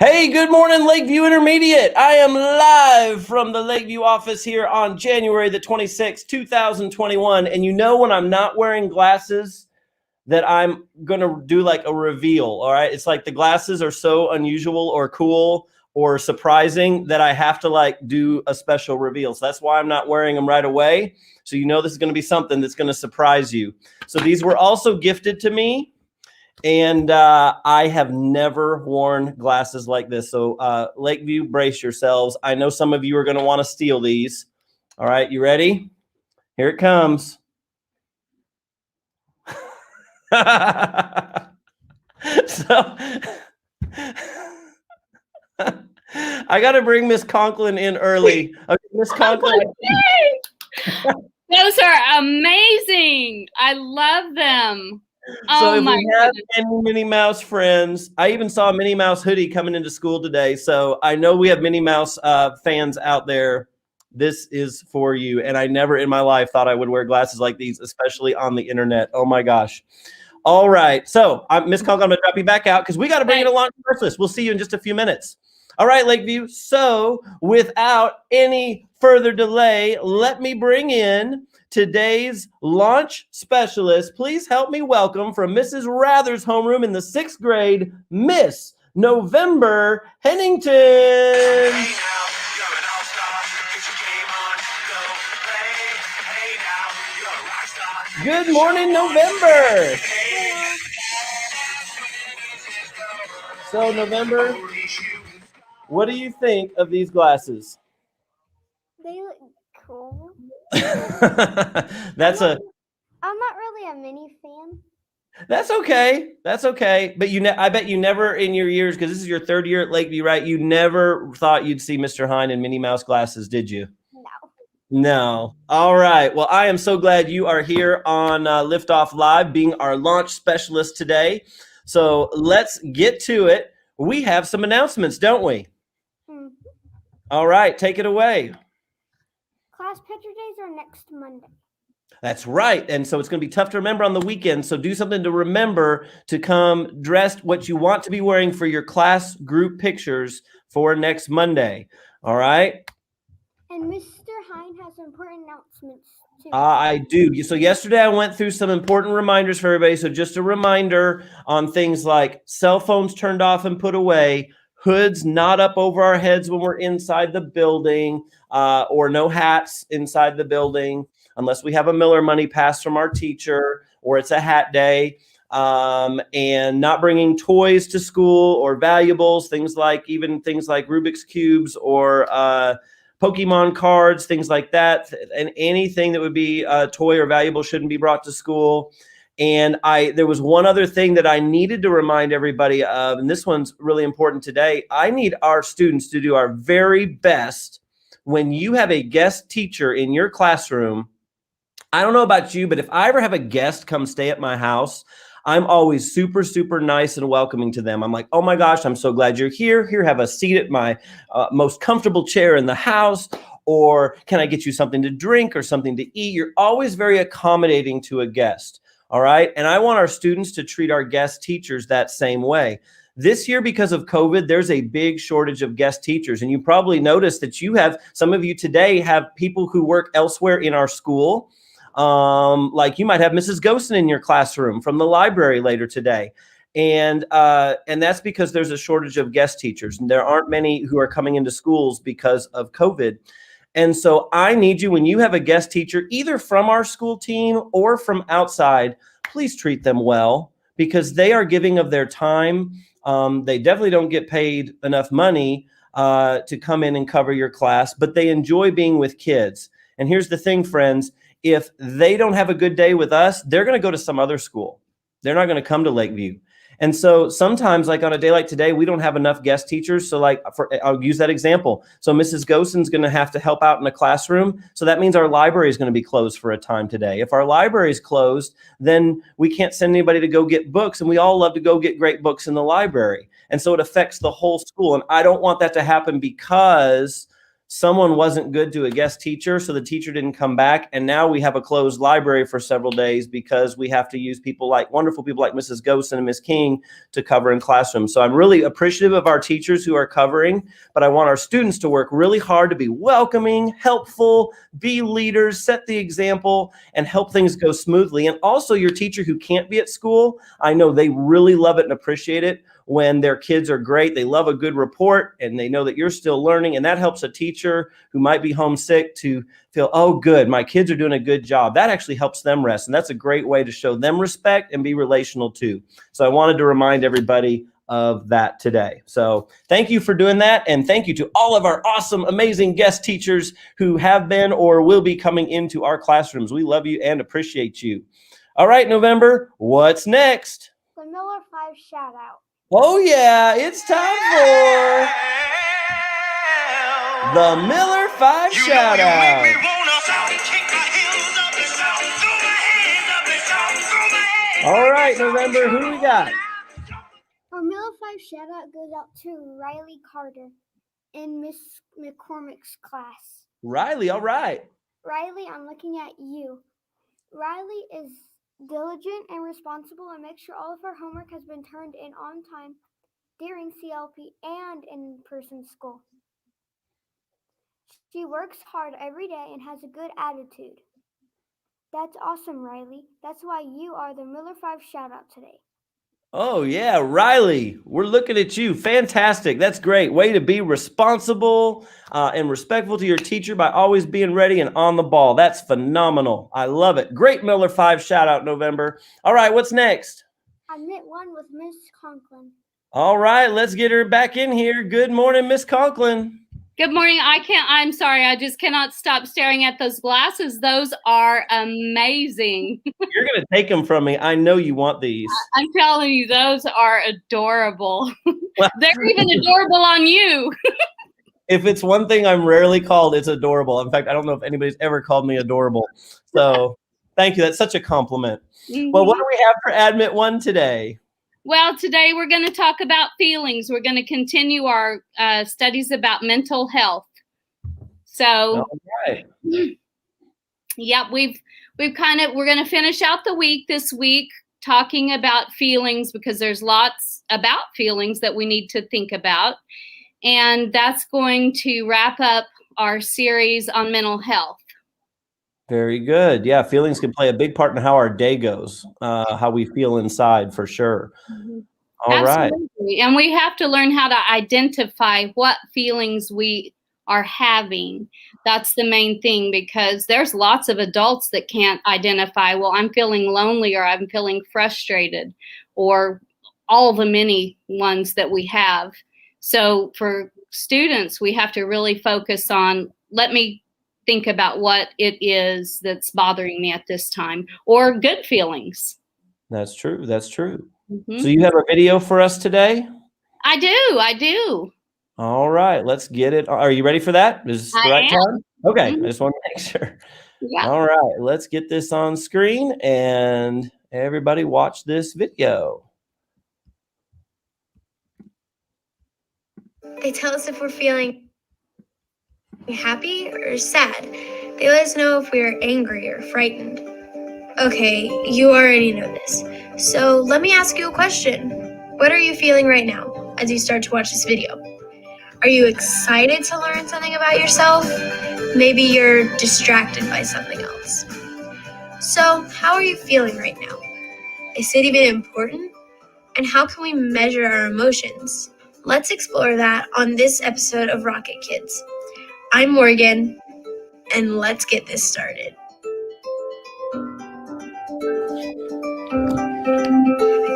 Hey, good morning, Lakeview Intermediate. I am live from the Lakeview office here on January the 26th, 2021. And you know when I'm not wearing glasses that I'm going to do like a reveal, all right? It's like the glasses are so unusual or cool or surprising that I have to like do a special reveal. So that's why I'm not wearing them right away. So you know this is going to be something that's going to surprise you. So these were also gifted to me. And I have never worn glasses like this. So Lakeview, brace yourselves. I know some of you are going to want to steal these. All right, you ready? Here it comes. So I got to bring Miss Conklin in early. Okay, Miss Conklin. Those are amazing. I love them. So if we have any Minnie Mouse friends, I even saw a Minnie Mouse hoodie coming into school today. So I know we have Minnie Mouse fans out there. This is for you. And I never in my life thought I would wear glasses like these, especially on the internet. Oh my gosh. All right. So Miss Conklin, I'm going to drop you back out because we got to bring in a launch specialist. We'll see you in just a few minutes. All right, Lakeview. So without any further delay, let me bring in today's launch specialist. Please help me welcome from Mrs. Rather's homeroom in the 6th grade, Miss November Hennington. Hey now, you're an all-star. Get your game on, go play. Hey now, you're a rock star. Good morning, November. So, November, what do you think of these glasses? They look cool. I'm not really a Minnie fan. That's okay. That's okay. But I bet you never in your years, because this is your 3rd year at Lakeview, right? You never thought you'd see Mr. Hine in Minnie Mouse glasses, did you? No. All right. Well, I am so glad you are here on Liftoff Live, being our launch specialist today. So let's get to it. We have some announcements, don't we? Mm-hmm. All right. Take it away. Class picture days are next Monday. That's right. And so it's going to be tough to remember on the weekend. So do something to remember to come dressed what you want to be wearing for your class group pictures for next Monday. All right. And Mr. Hine has important announcements too. I do. So yesterday I went through some important reminders for everybody. So just a reminder on things like cell phones turned off and put away, hoods not up over our heads when we're inside the building, or no hats inside the building unless we have a Miller money pass from our teacher or it's a hat day, and not bringing toys to school or valuables, things like Rubik's Cubes or Pokemon cards, things like that, and anything that would be a toy or valuable shouldn't be brought to school. And there was one other thing that I needed to remind everybody of, and this one's really important today. I need our students to do our very best when you have a guest teacher in your classroom. I don't know about you, but if I ever have a guest come stay at my house, I'm always super, super nice and welcoming to them. I'm like, oh my gosh, I'm so glad you're here. Here, have a seat at my most comfortable chair in the house. Or can I get you something to drink or something to eat? You're always very accommodating to a guest. All right. And I want our students to treat our guest teachers that same way. This year, because of COVID, there's a big shortage of guest teachers. And you probably noticed that some of you today have people who work elsewhere in our school. Like you might have Mrs. Gosen in your classroom from the library later today. And that's because there's a shortage of guest teachers. And there aren't many who are coming into schools because of COVID. And so I need you, when you have a guest teacher, either from our school team or from outside, please treat them well because they are giving of their time. They definitely don't get paid enough money to come in and cover your class, but they enjoy being with kids. And here's the thing, friends. If they don't have a good day with us, they're going to go to some other school. They're not going to come to Lakeview. And so sometimes, like on a day like today, we don't have enough guest teachers. So I'll use that example. So Mrs. Gosen's going to have to help out in a classroom. So that means our library is going to be closed for a time today. If our library is closed, then we can't send anybody to go get books. And we all love to go get great books in the library. And so it affects the whole school. And I don't want that to happen because someone wasn't good to a guest teacher, so the teacher didn't come back. And now we have a closed library for several days because we have to use wonderful people like Mrs. Gosen and Miss King to cover in classrooms. So I'm really appreciative of our teachers who are covering, but I want our students to work really hard to be welcoming, helpful, be leaders, set the example, and help things go smoothly. And also your teacher who can't be at school, I know they really love it and appreciate it when their kids are great. They love a good report and they know that you're still learning. And that helps a teacher who might be homesick to feel, oh, good, my kids are doing a good job. That actually helps them rest. And that's a great way to show them respect and be relational too. So I wanted to remind everybody of that today. So thank you for doing that. And thank you to all of our awesome, amazing guest teachers who have been or will be coming into our classrooms. We love you and appreciate you. All right, November, what's next? The Miller 5 shout out. Oh yeah, it's time for the Miller 5 shout out. All right, November, who do we got? Our Miller 5 shout out goes out to Riley Carter in Miss McCormick's class. Riley, all right. Riley, I'm looking at you. Riley is diligent and responsible and makes sure all of her homework has been turned in on time during CLP and in-person school. She works hard every day and has a good attitude. That's awesome, Riley. That's why you are the Miller 5 shout out today. Oh yeah, Riley, we're looking at you. Fantastic. That's great. Way to be responsible and respectful to your teacher by always being ready and on the ball. That's phenomenal. I love it. Great Miller 5 shout out, November. All right, what's next? Admit 1 with Miss Conklin. All right, let's get her back in here. Good morning, Miss Conklin. Good morning. I'm sorry. I just cannot stop staring at those glasses. Those are amazing. You're going to take them from me. I know you want these. I'm telling you, those are adorable. They're even adorable on you. If it's one thing I'm rarely called, it's adorable. In fact, I don't know if anybody's ever called me adorable. So thank you. That's such a compliment. Mm-hmm. Well, what do we have for Admit 1 today? Well, today we're going to talk about feelings. We're going to continue our studies about mental health. So, all right. Yeah, we're going to finish out the week this week talking about feelings because there's lots about feelings that we need to think about. And that's going to wrap up our series on mental health. Very good. Yeah, feelings can play a big part in how our day goes, how we feel inside for sure. Mm-hmm. All Absolutely. right. And we have to learn how to identify what feelings we are having. That's the main thing because there's lots of adults that can't identify, well, I'm feeling lonely or I'm feeling frustrated or all the many ones that we have. So for students, we have to really focus on, let me think about what it is that's bothering me at this time, or good feelings. That's true. That's true. Mm-hmm. So you have a video for us today? I do. All right, let's get it. Are you ready for that? Is this the right time? Okay, Mm-hmm. I just want to make sure. Yeah. All right, let's get this on screen and everybody watch this video. They tell us if we're feeling happy or sad. They let us know if we are angry or frightened. Okay, you already know this. So let me ask you a question. What are you feeling right now as you start to watch this video? Are you excited to learn something about yourself? Maybe you're distracted by something else. So how are you feeling right now? Is it even important? And how can we measure our emotions? Let's explore that on this episode of Rocket Kids. I'm Morgan, and let's get this started.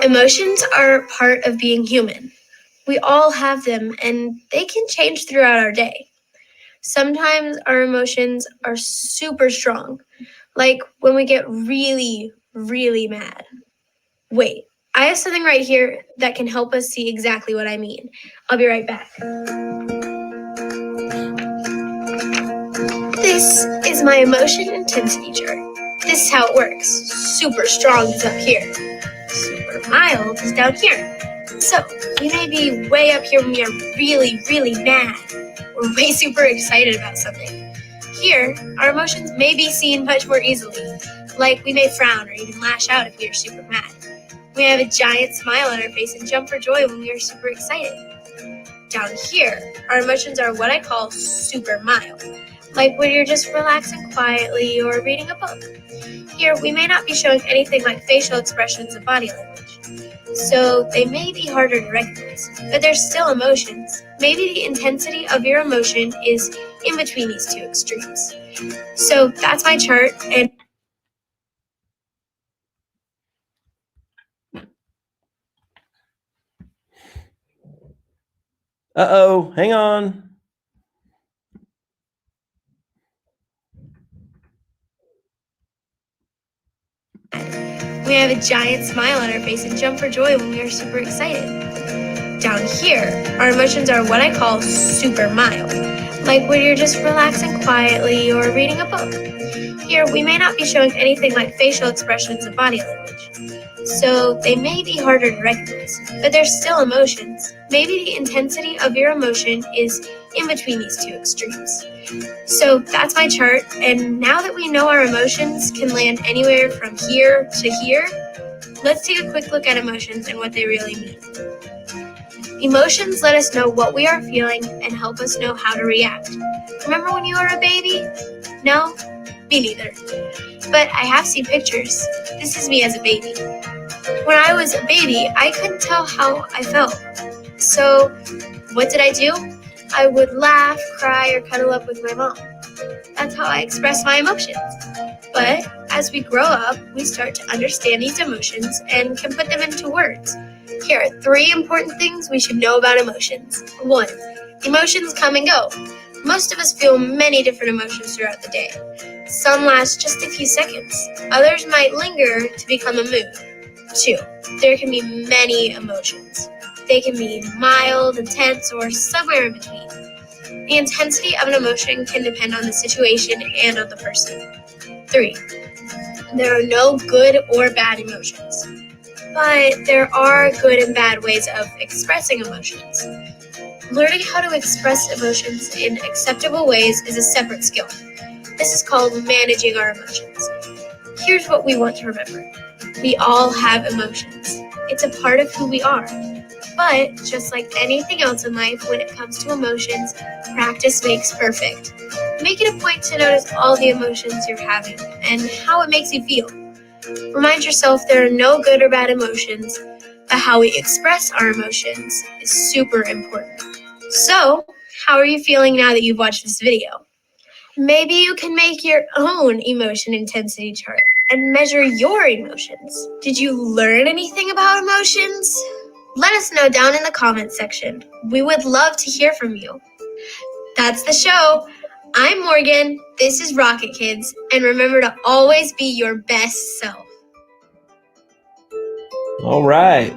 Emotions are part of being human. We all have them, and they can change throughout our day. Sometimes our emotions are super strong, like when we get really, really mad. Wait, I have something right here that can help us see exactly what I mean. I'll be right back. This is my emotion intensity chart. This is how it works. Super strong is up here. Super mild is down here. So you may be way up here when you're really, really mad. we're way super excited about something. Here, our emotions may be seen much more easily, like we may frown or even lash out if we are super mad. We have a giant smile on our face and jump for joy when we are super excited. Down here, our emotions are what I call super mild, like when you're just relaxing quietly or reading a book. Here, we may not be showing anything like facial expressions and body language, so they may be harder to recognize, but they're still emotions. Maybe the intensity of your emotion is in between these two extremes. So that's my chart, and Uh-oh, hang on. we have a giant smile on our face and jump for joy when we are super excited. Down here, our emotions are what I call super mild, like when you're just relaxing quietly or reading a book. Here, we may not be showing anything like facial expressions and body language, so they may be harder to recognize, but they're still emotions. Maybe the intensity of your emotion is in between these two extremes. So that's my chart, and now that we know our emotions can land anywhere from here to here, let's take a quick look at emotions and what they really mean. Emotions let us know what we are feeling and help us know how to react. Remember when you were a baby? No? Me neither. But I have seen pictures. This is me as a baby. When I was a baby, I couldn't tell how I felt. So what did I do? I would laugh, cry, or cuddle up with my mom. That's how I express my emotions. But as we grow up, we start to understand these emotions and can put them into words. Here are 3 important things we should know about emotions. 1. Emotions come and go. Most of us feel many different emotions throughout the day. Some last just a few seconds. Others might linger to become a mood. 2. There can be many emotions. They can be mild, intense, or somewhere in between. The intensity of an emotion can depend on the situation and on the person. 3. There are no good or bad emotions, but there are good and bad ways of expressing emotions. Learning how to express emotions in acceptable ways is a separate skill. This is called managing our emotions. Here's what we want to remember. We all have emotions. It's a part of who we are. But just like anything else in life, when it comes to emotions, practice makes perfect. Make it a point to notice all the emotions you're having and how it makes you feel. Remind yourself there are no good or bad emotions, but how we express our emotions is super important. So, how are you feeling now that you've watched this video? Maybe you can make your own emotion intensity chart and measure your emotions. Did you learn anything about emotions? Let us know down in the comments section. We would love to hear from you. That's the show. I'm Morgan, this is Rocket Kids, and remember to always be your best self. All right.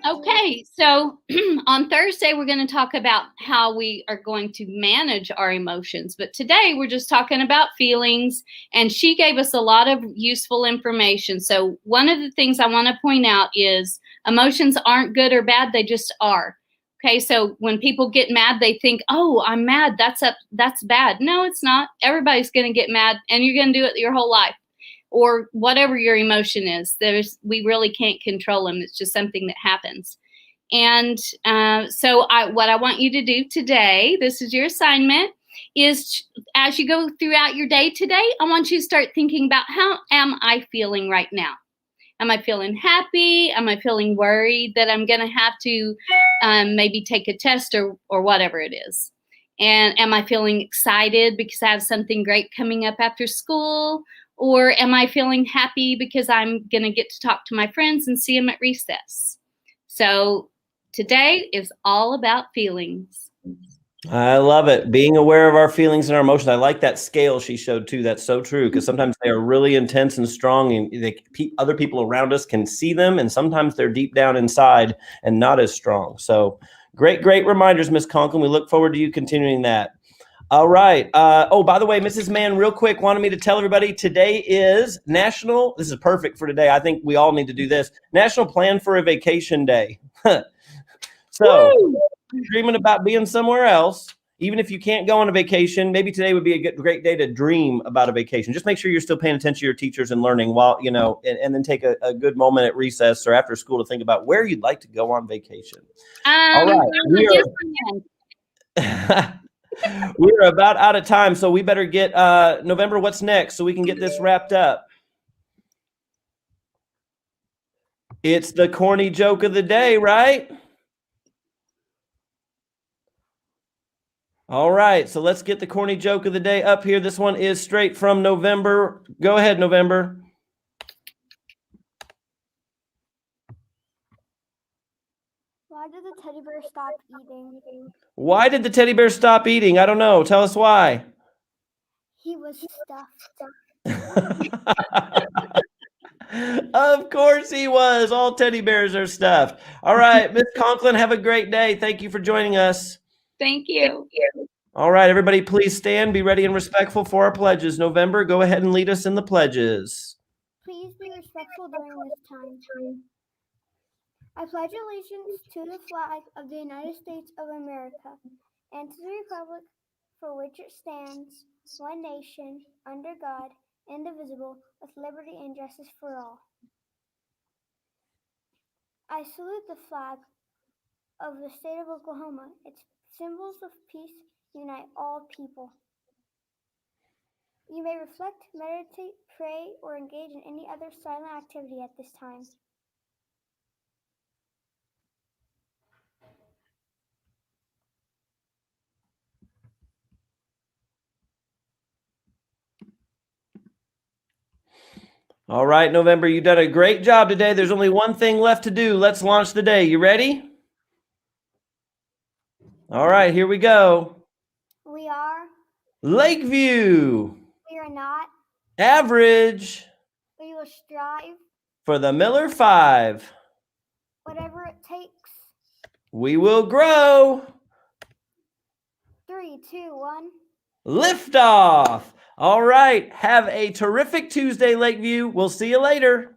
Okay, so on Thursday, we're going to talk about how we are going to manage our emotions. But today, we're just talking about feelings, and she gave us a lot of useful information. So one of the things I want to point out is emotions aren't good or bad, they just are. Okay, so when people get mad, they think, oh, I'm mad, that's bad. No, it's not. Everybody's going to get mad, and you're going to do it your whole life. Or whatever your emotion is, we really can't control them. It's just something that happens. And so what I want you to do today, this is your assignment, is as you go throughout your day today, I want you to start thinking about how am I feeling right now? Am I feeling happy? Am I feeling worried that I'm going to have to maybe take a test or whatever it is? And am I feeling excited because I have something great coming up after school? Or am I feeling happy because I'm going to get to talk to my friends and see them at recess? So today is all about feelings. I love it. Being aware of our feelings and our emotions. I like that scale she showed too. That's so true, because sometimes they are really intense and strong, and other people around us can see them, and sometimes they're deep down inside and not as strong. So great reminders, Miss Conklin. We look forward to you continuing that. All right. Oh, by the way, Mrs. Mann, real quick, wanted me to tell everybody today is National, this is perfect for today. I think we all need to do this, National Plan for a Vacation Day. So, dreaming about being somewhere else, even if you can't go on a vacation, maybe today would be a great day to dream about a vacation. Just make sure you're still paying attention to your teachers and learning while, and then take a good moment at recess or after school to think about where you'd like to go on vacation. All right. We're about out of time, so we better get November, what's next so we can get this wrapped up. It's the corny joke of the day, right? All right, so let's get the corny joke of the day up here. This one is straight from November. Go ahead, November. Why did the teddy bear stop eating? Why did the teddy bear stop eating? I don't know. Tell us why. He was stuffed. Of course he was. All teddy bears are stuffed. All right, Miss Conklin, have a great day. Thank you for joining us. Thank you. All right, everybody, please stand. Be ready and respectful for our pledges. November, go ahead and lead us in the pledges. Please be respectful during this time. I pledge allegiance to the flag of the United States of America and to the republic for which it stands, one nation, under God, indivisible, with liberty and justice for all. I salute the flag of the state of Oklahoma. Its symbols of peace unite all people. You may reflect, meditate, pray, or engage in any other silent activity at this time. All right, November, you've done a great job today. There's only one thing left to do. Let's launch the day. You ready? All right, here we go. We are Lakeview. We are not. Average. We will strive. For the Miller 5. Whatever it takes. We will grow. 3, 2, 1. Liftoff. All right. Have a terrific Tuesday, Lakeview. We'll see you later.